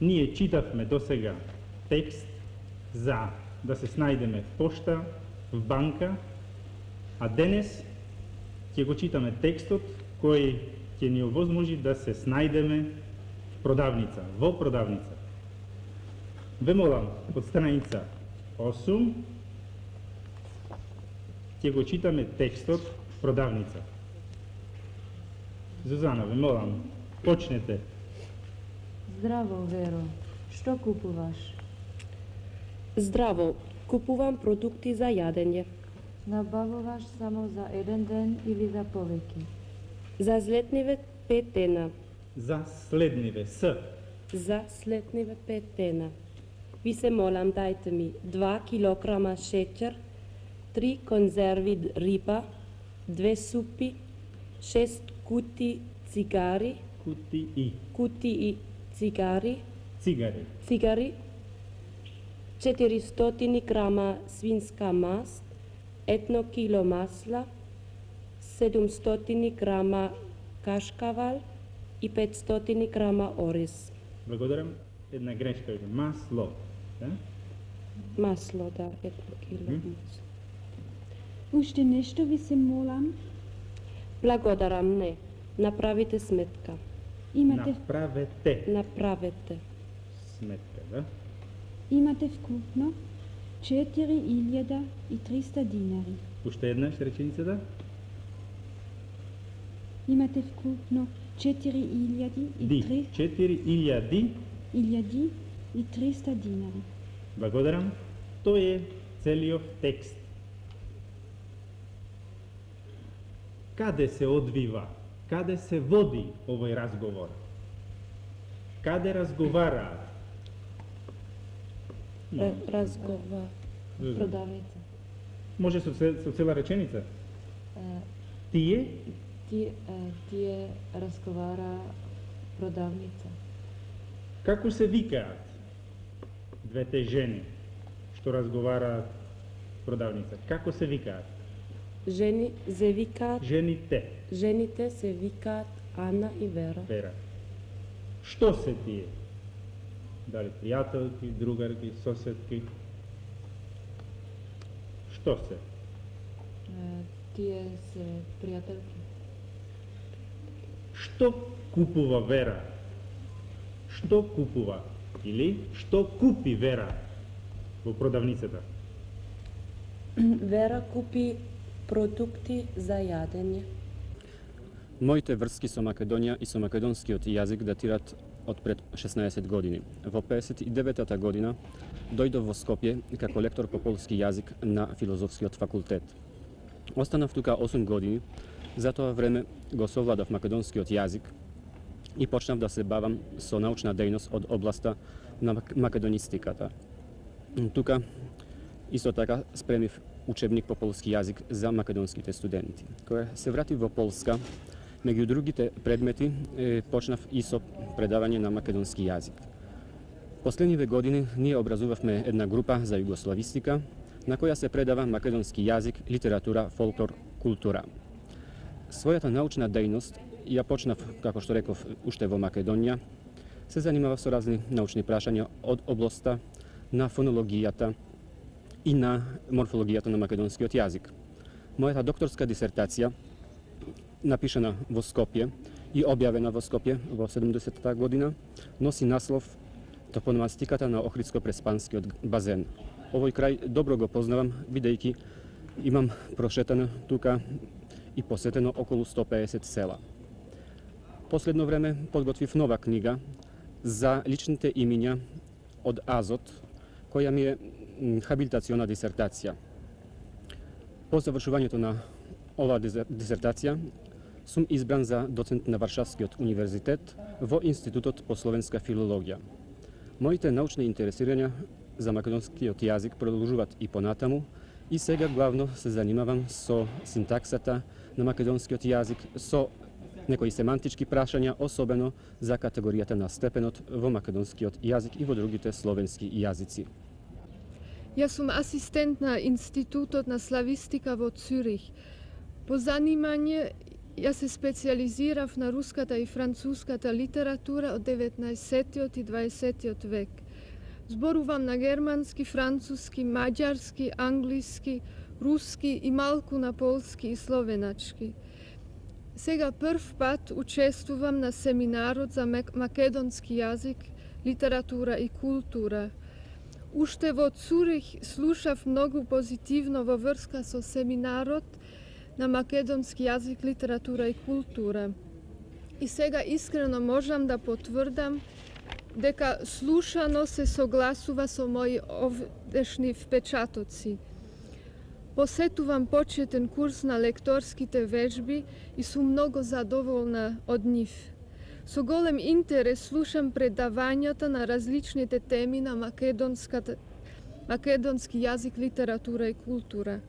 Ние читавме досега текст за да се снајдеме в пошта, в банка, а денес ќе го читаме текстот кој ќе ни овозможи да се снајдеме в продавница, во продавница. Ве молам, од страница 8 ќе го читаме текстот в продавница. Зузана, ве молам, почнете. Здраво, Веро. Што купуваш? Здраво, купувам продукти за јадење. Набавуваш само за еден ден или за повеќе? За следниве 5 дена. За следниве, с. За следниве 5 дена. Ви се молам, дајте ми 2 килограма шеќер, 3 конзерви риба, 2 супи, 6 кути цигари, Кутии. цигари, Цигари. 400 грама свинска маст, 1 кило масла, 700 грама кашкавал и 500 грама ориз. Благодарам. Една грешка е масло. Да? Масло, да, 1 кило масло. Уште нешто ви се молам? Благодарам, не. Направите сметка. Имате Направете сметка, да? Имате вкупно 4300 динари. Уште еднаш реченицата? Имате вкупно 4300 динари. Благодарам. Тој е целиот текст. Каде се одвива? Каде се води овој разговор? Каде разговараат? Разговор. Продавница. Може со цела реченица? Тие? Тие разговара продавница. Како се викаат двете жени што разговараат продавница? Како се викаат? Жени се викаат, жените се викаат Ана и Вера. Што се тие? Дали пријателки, другарки, соседки? Што се? Тие се пријателки. Што купува Вера? Што купува? Или што купи Вера во продавницата? Вера купи продукти за јадење. Моите врски со Македонија и со македонскиот јазик датираат од пред 16 години. Во 59-та година дојдов во Скопје како лектор по полски јазик на филозофскиот факултет. Останав тука 8 години, за тоа време го совладав македонскиот јазик и почнав да се бавам со научна дејност од областа на македонистиката. Тука исто така спремив учебник по полски јазик за македонските студенти. Кога се вратив во Полска, меѓу другите предмети почнав и со предавање на македонски јазик. Последниве години ние образувавме една група за југославистика, на која се предава македонски јазик, литература, фолклор, култура. Својата научна дејност ја почнав, како што реков, уште во Македонија. Се занимавав со разни научни прашања од областа на фонологијата и на морфологијата на македонскиот јазик. Мојата докторска дисертација, напишана во Скопје и објавена во Скопје во 70-та година, носи наслов Топономастиката на Охридско-Преспанскиот базен. Овој крај добро го познавам, бидејќи имам прошетано тука и посетено околу 150 села. Последно време подготвив нова книга за личните имиња од Азот, која ми е хабилитациона дисертација. По завршувањето на оваа дисертација сум избран за доцент на Варшавскиот универзитет во Институтот по словенска филологија. Моите научни интересирања за македонскиот јазик продолжуваат и понатаму и сега главно се занимавам со синтаксата на македонскиот јазик, со некои семантички прашања, особено за категоријата на степенот во македонскиот јазик и во другите словенски јазици. Јас сум асистент на Институтот на славистика во Цюрих. По занимање Ја се специализирав на руската и француската литература од 19 и 20 век. Зборувам на германски, француски, маđarски, англиски, руски и малку на полски и словеначки. Сега прв пат учествувам на семинарот за македонски јазик, литература и култура. Уште во Цурих слушав многу позитивно во врска со семинарот на македонски јазик, литература и култура. И сега искрено можам да потврдам дека слушано се согласува со мои овдешни впечатоци. Посетувам почетен курс на лекторските вежби и сум многу задоволна од нив. Со голем интерес слушам предавањата на различните теми на македонски јазик, литература и култура.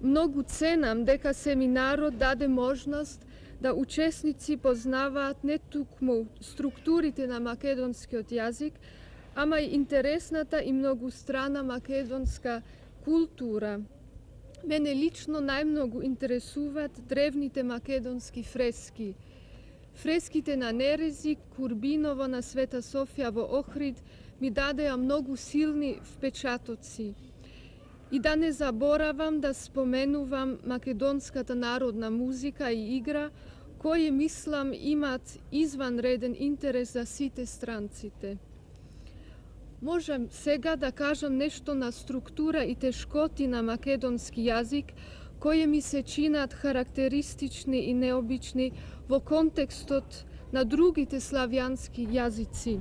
Многу ценам дека семинарот даде можност да учесници познаваат не тукму структурите на македонскиот јазик, ама и интересната и многустрана македонска култура. Мене лично најмногу интересуваат древните македонски фрески. Фреските на Нерези, Курбиново на Света Софија во Охрид ми дадеа многу силни впечатоци. И да не заборавам да споменувам македонската народна музика и игра, кои мислам имаат изванреден интерес за сите странците. Можам сега да кажам нешто на структура и тешкоти на македонски јазик, кои ми се чинат характеристични и необични во контекстот на другите славјански јазици.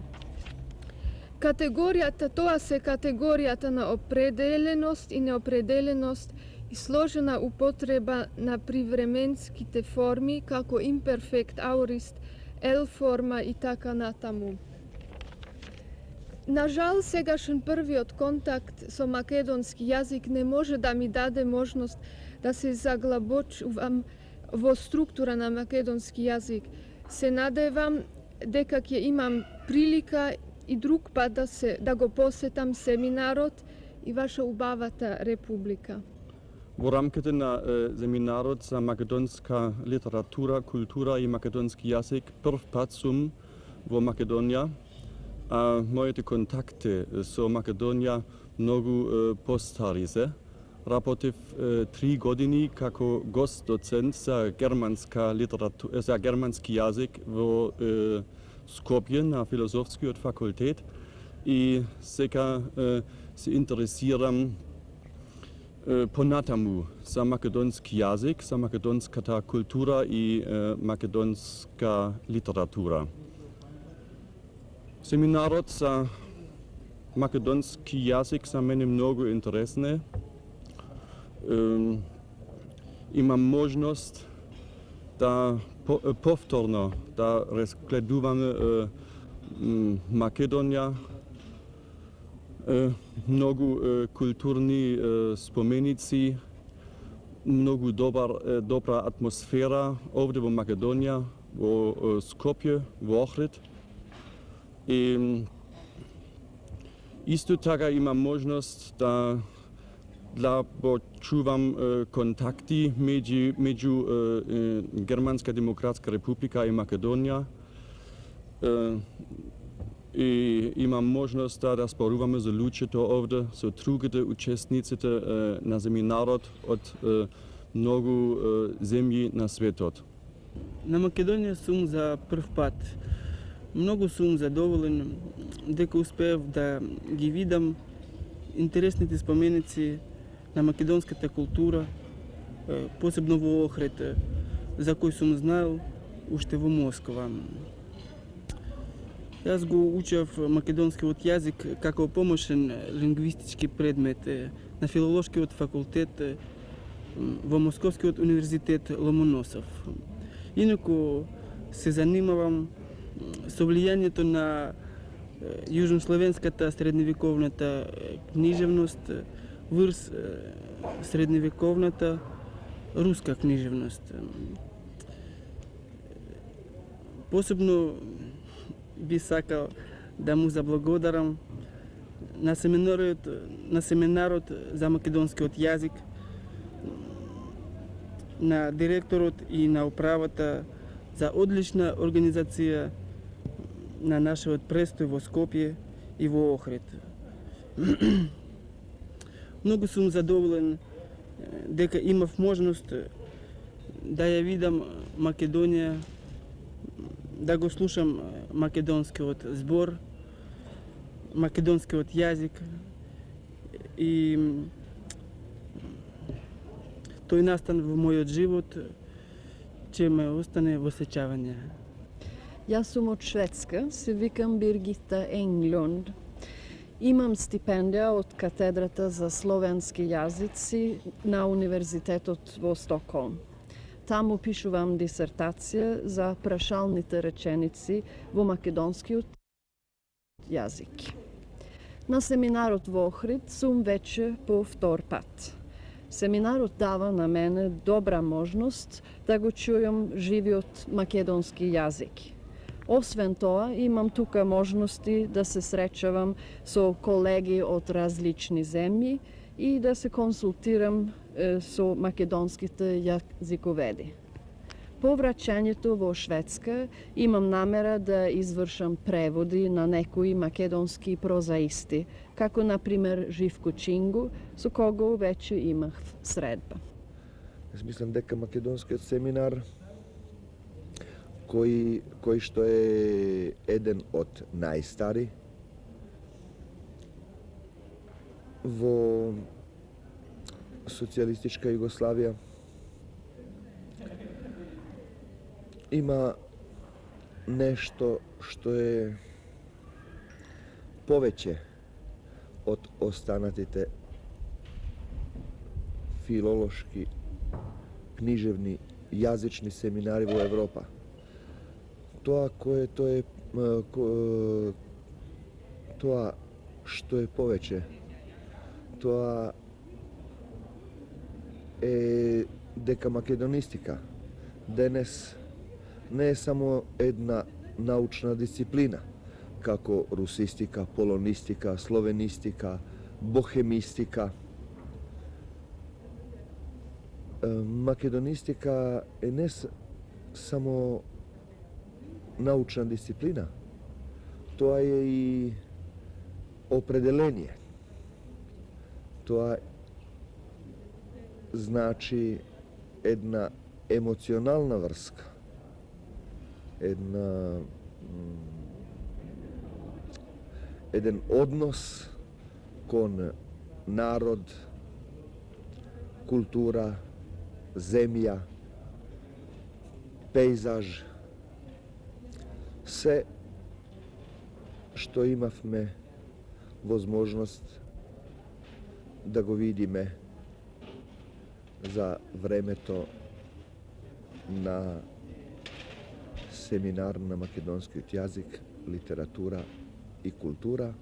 Тоа се категоријата на определеност и неопределеност и сложена употреба на привременските форми како имперфект, аурист, ел-форма и така натаму. На жал, сегашен првиот контакт со македонски јазик не може да ми даде можност да се заглабочувам во структура на македонски јазик. Се надевам дека ќе имам прилика и друг пат да го посетам семинарот и ваша убавата република. Во рамките на семинарот за македонска литература, култура и македонски јазик прв пат сум во Македонија. Моите контакти со Македонија многу постари се. Работев 3 години како гост-доцент за германски јазик во Скопје на Филозофскиот факултет и сега се интересирам понатаму за македонски јазик, за македонската култура и македонска литература. Семинарот за македонски јазик за мене многу интересен. Имам можност да повторно да разгледуваме Македонија, многу културни споменици, многу добра атмосфера овде во Македонија, во Скопје, во Охрид. И исто така имам можност да почувам контакти меѓу Германска демократска република и Македонија. И имам можност да споруваме за луѓето овде со другите учесниците на семинарот од многу земји на светот. На Македонија сум за прв пат. Многу сум задоволен дека успеав да ги видам интересните споменици на македонската култура, посебно во Охрид, за кој сум знаел уште во Москва. Јас го учев македонскиот јазик како помошен лингвистички предмет на Филолошкиот факултет во Московскиот универзитет Ломоносов. Инаку се занимавам со влијанието на јужнословенската средновековната книжевност врз средновековната руска книжевност. Посебно би сакал да му заблагодарам на семинарот за македонскиот јазик, на директорот и на управата за одлична организација на нашиот престој во Скопје и во Охрид. Многу сум задоволен дека имав можност да ја видам Македонија, да го слушам македонскиот збор, македонскиот јазик и тој настан во мојот живот ќе ме остане во сеќавање. Јас сум од Шведска, се викам Биргита Енглунд. Имам стипендија од катедрата за словенски јазици на Универзитетот во Стокхолм. Таму пишувам дисертација за прашалните реченици во македонскиот јазик. На семинарот во Охрид сум веќе по втор пат. Семинарот дава на мене добра можност да го чујам живиот македонски јазик. Освен тоа, имам тука можности да се среќавам со колеги од различни земји и да се консултирам со македонските јазиковеди. По враќањето во Шведска имам намера да извршам преводи на некои македонски прозаисти, како например Живко Чингу, со кого веќе имав средба. Јас мислам дека македонскиот семинар кој што е еден од најстари во социјалистичка Југославија, има нешто што е повеќе од останатите филолошки, книжевни, јазични семинари во Европа. Тоа што е повеќе, тоа е дека македонистика денес не е само една научна дисциплина, како русистика, полонистика, словенистика, бохемистика. Македонистика е не само научна дисциплина, тоа е и определение. Тоа значи една емоционална врска, еден однос кон народ, култура, земја, пейзаж, се што имавме возможност да го видиме за времето на семинар на македонскиот јазик, литература и култура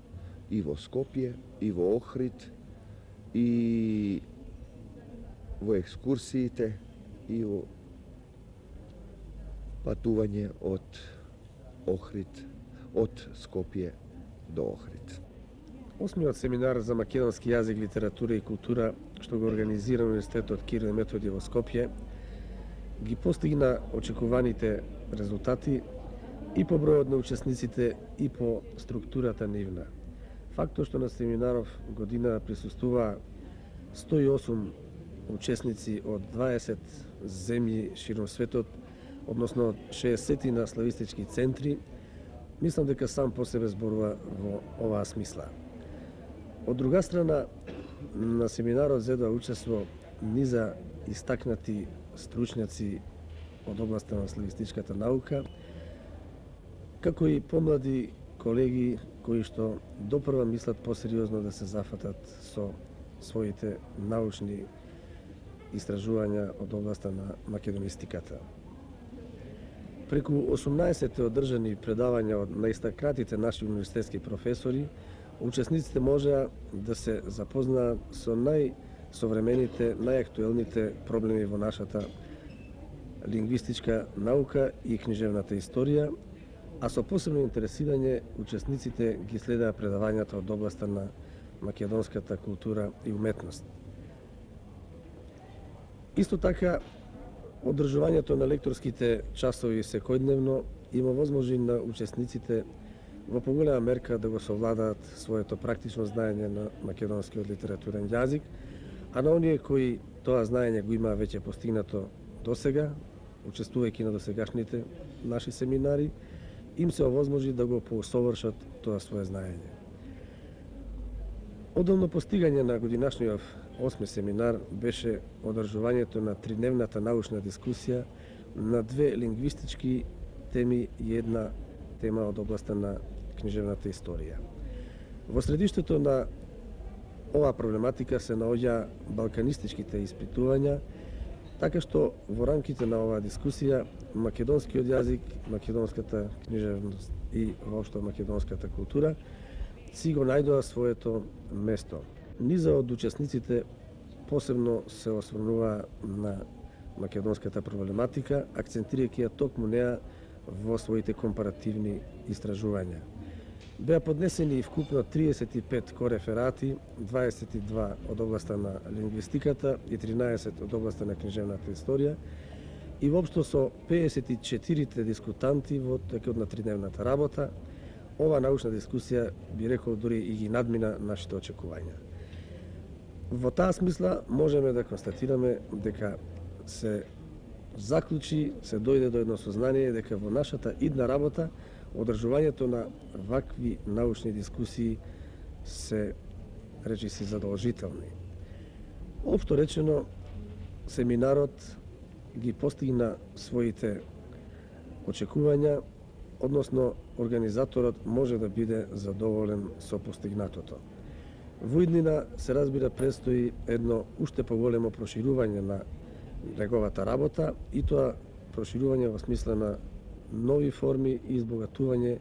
и во Скопје, и во Охрид, и во екскурсиите, и во патување од Охрид, од Скопје до Охрид. Осмиот семинар за македонски јазик, литература и култура, што го организира Университетот Кирил и Методиј во Скопје, ги постигна очекуваните резултати и по бројот на учесниците и по структурата нивна. Фактот што на семинаров година присуствуваа 108 учесници од 20 земји широм светот, односно 60 на славистички центри, мислам дека сам по себе зборува во оваа смисла. Од друга страна, на семинарот зедоа учество низа истакнати стручњаци од областа на славистичката наука, како и помлади колеги кои што допрва мислат посериозно да се зафатат со своите научни истражувања од областа на македонистиката. Преку 18 одржани предавања од наистакнатите наши универзитетски професори, учесниците можеа да се запознаат со најсовремените, најактуелните проблеми во нашата лингвистичка наука и книжевната историја, а со посебно интересирање учесниците ги следеа предавањата од областа на македонската култура и уметност. Исто така, Одржувањето на лекторските часови секојдневно има возможи на учесниците во поголема мерка да го совладаат своето практично знаење на македонскиот литературен јазик, а на оние кои тоа знаење го има веќе постигнато досега, учествувајќи на досегашните наши семинари, им се овозможи да го поусовршат тоа свое знаење. Одолно постигање на годинашниот 8 семинар беше одржувањето на тридневната научна дискусија на две лингвистички теми и една тема од областа на книжевната историја. Во средиштето на оваа проблематика се наоѓа балканистичките испитувања, така што во рамките на оваа дискусија македонскиот јазик, македонската книжевност и воопшто македонската култура си го најдоа своето место. Низа од учесниците посебно се осврнува на македонската проблематика, акцентирајќи ја токму неа во своите компаративни истражувања. Беа поднесени вкупно 35 кореферати, 22 од областа на лингвистиката и 13 од областа на книжевната историја и воопшто со 54 дискутанти во текот на тридневната работа. Ова научна дискусија, би рекол, дури и ги надмина нашите очекувања. Во таа смисла можеме да констатираме дека се заклучи, се дојде до едно сознание дека во нашата идна работа одржувањето на вакви научни дискусии се речиси задолжителни. Општо речено, семинарот ги постигна своите очекувања, односно организаторот може да биде задоволен со постигнатото. Во иднина се разбира предстои едно уште поголемо проширување на неговата работа и тоа проширување во смисла на нови форми и избогатување